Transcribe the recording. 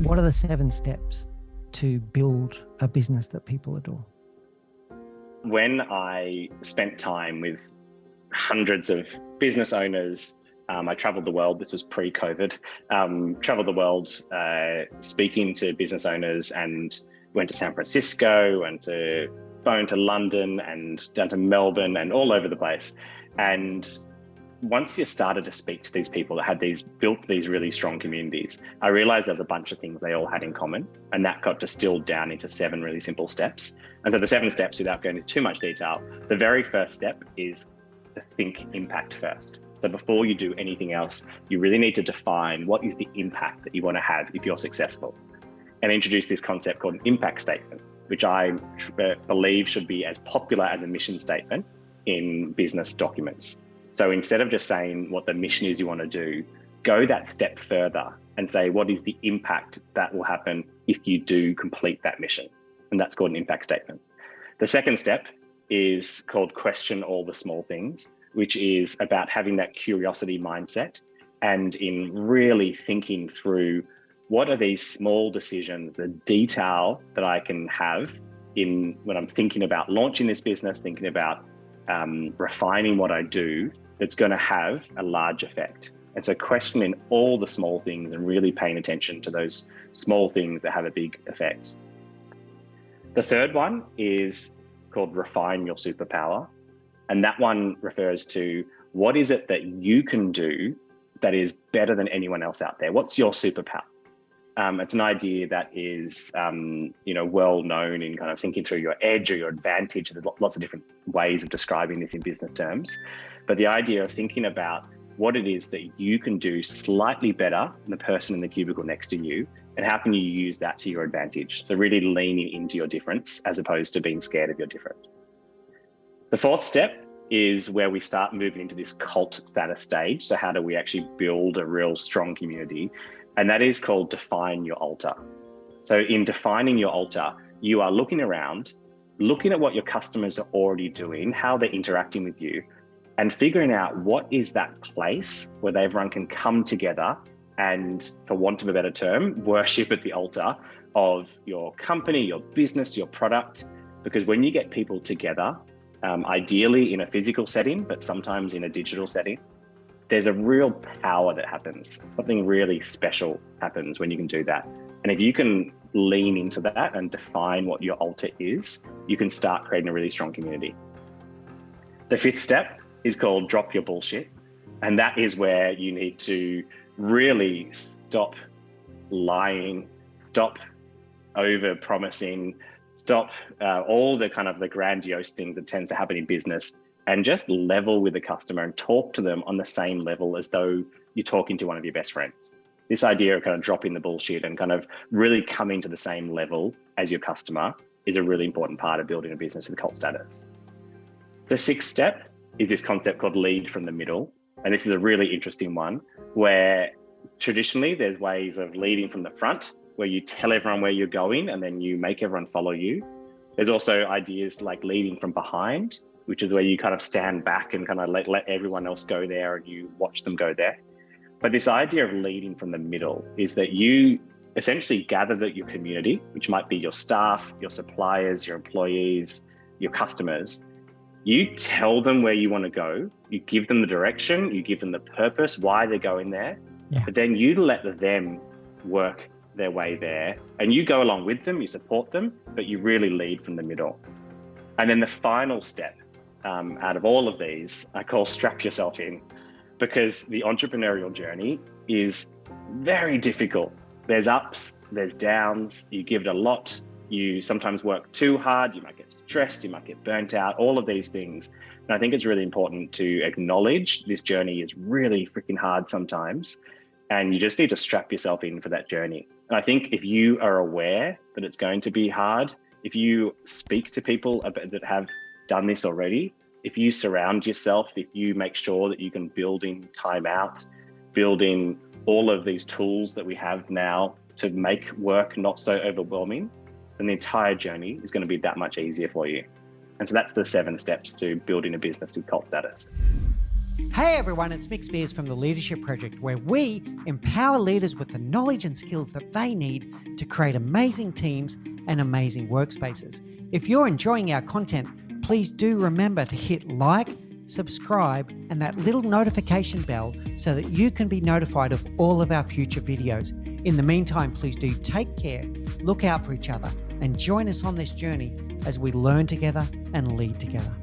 What are the 7 steps to build a business that people adore? When I spent time with hundreds of business owners, I traveled the world. This was pre-COVID. Traveled the world speaking to business owners, and went to San Francisco, and flown to London, and down to Melbourne, and all over the place. And once you started to speak to these people that had built these really strong communities, I realized there's a bunch of things they all had in common, and that got distilled down into 7 really simple steps. And so the 7 steps, without going into too much detail, the very first step is to think impact first. So before you do anything else, you really need to define what is the impact that you want to have if you're successful, and introduce this concept called an impact statement, which I believe should be as popular as a mission statement in business documents. So instead of just saying what the mission is you want to do, go that step further and say, what is the impact that will happen if you do complete that mission? And that's called an impact statement. The second step is called question all the small things, which is about having that curiosity mindset, and in really thinking through what are these small decisions, the detail that I can have in when I'm thinking about launching this business, thinking about refining what I do, that's going to have a large effect. And so questioning all the small things and really paying attention to those small things that have a big effect. The third one is called refine your superpower. And that one refers to what is it that you can do that is better than anyone else out there? What's your superpower? It's an idea that is, well known in kind of thinking through your edge or your advantage. There's lots of different ways of describing this in business terms. But the idea of thinking about what it is that you can do slightly better than the person in the cubicle next to you, and how can you use that to your advantage? So really leaning into your difference as opposed to being scared of your difference. The fourth step is where we start moving into this cult status stage. So how do we actually build a real strong community? And that is called define your altar. So in defining your altar, you are looking around, looking at what your customers are already doing, how they're interacting with you, and figuring out what is that place where everyone can come together and, for want of a better term, worship at the altar of your company, your business, your product. Because when you get people together, ideally in a physical setting, but sometimes in a digital setting, there's a real power that happens. Something really special happens when you can do that. And if you can lean into that and define what your altar is, you can start creating a really strong community. The fifth step is called drop your bullshit. And that is where you need to really stop lying, stop over promising, stop all the kind of the grandiose things that tends to happen in business, and just level with the customer and talk to them on the same level as though you're talking to one of your best friends. This idea of kind of dropping the bullshit and kind of really coming to the same level as your customer is a really important part of building a business with cult status. The sixth step is this concept called lead from the middle. And this is a really interesting one, where traditionally there's ways of leading from the front, where you tell everyone where you're going and then you make everyone follow you. There's also ideas like leading from behind, which is where you kind of stand back and kind of let everyone else go there and you watch them go there. But this idea of leading from the middle is that you essentially gather your community, which might be your staff, your suppliers, your employees, your customers. You tell them where you want to go, you give them the direction, you give them the purpose, why they're going there, but then you let them work their way there, and you go along with them, you support them, but you really lead from the middle. And then the final step out of all of these, I call strap yourself in, because the entrepreneurial journey is very difficult. There's ups, there's downs, you give it a lot, you sometimes work too hard, you might get stressed, you might get burnt out, all of these things. And I think it's really important to acknowledge this journey is really freaking hard sometimes, and you just need to strap yourself in for that journey. And I think if you are aware that it's going to be hard, if you speak to people that have done this already, if you surround yourself, if you make sure that you can build in time out, build in all of these tools that we have now to make work not so overwhelming, then the entire journey is going to be that much easier for you. And so that's the 7 steps to building a business with cult status. Hey everyone, it's Mick Spears from the Leadership Project, where we empower leaders with the knowledge and skills that they need to create amazing teams and amazing workspaces. If you're enjoying our content, please do remember to hit like, subscribe, and that little notification bell so that you can be notified of all of our future videos. In the meantime, please do take care, look out for each other, and join us on this journey as we learn together and lead together.